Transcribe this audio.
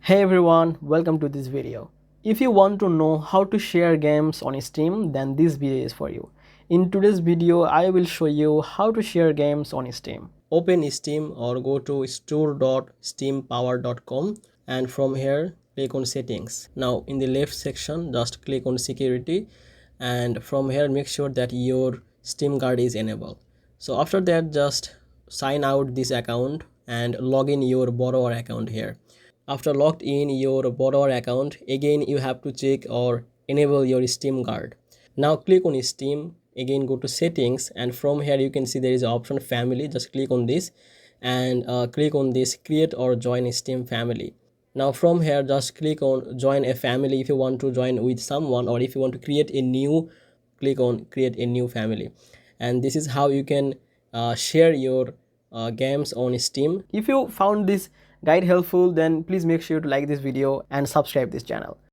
Hey everyone, welcome to this video. If you want to know how to share games on Steam, then this video is for you. In today's video, I will show you how to share games on Steam. Open Steam or go to store.steampower.com and from here click on settings. Now in the left section just click on security and from here make sure that your Steam card is enabled. So after that just sign out this account and log in your borrower account here. After logged in your borrower account, again you have to check or enable your Steam card. Now click on Steam, again go to settings and from here you can see there is an option family. Just click on this and click on this create or join Steam family. Now from here just click on join a family if you want to join with someone, or if you want to create a new, click on create a new family. And this is how you can share your games on Steam. If you found this guide helpful, then please make sure to like this video and subscribe this channel.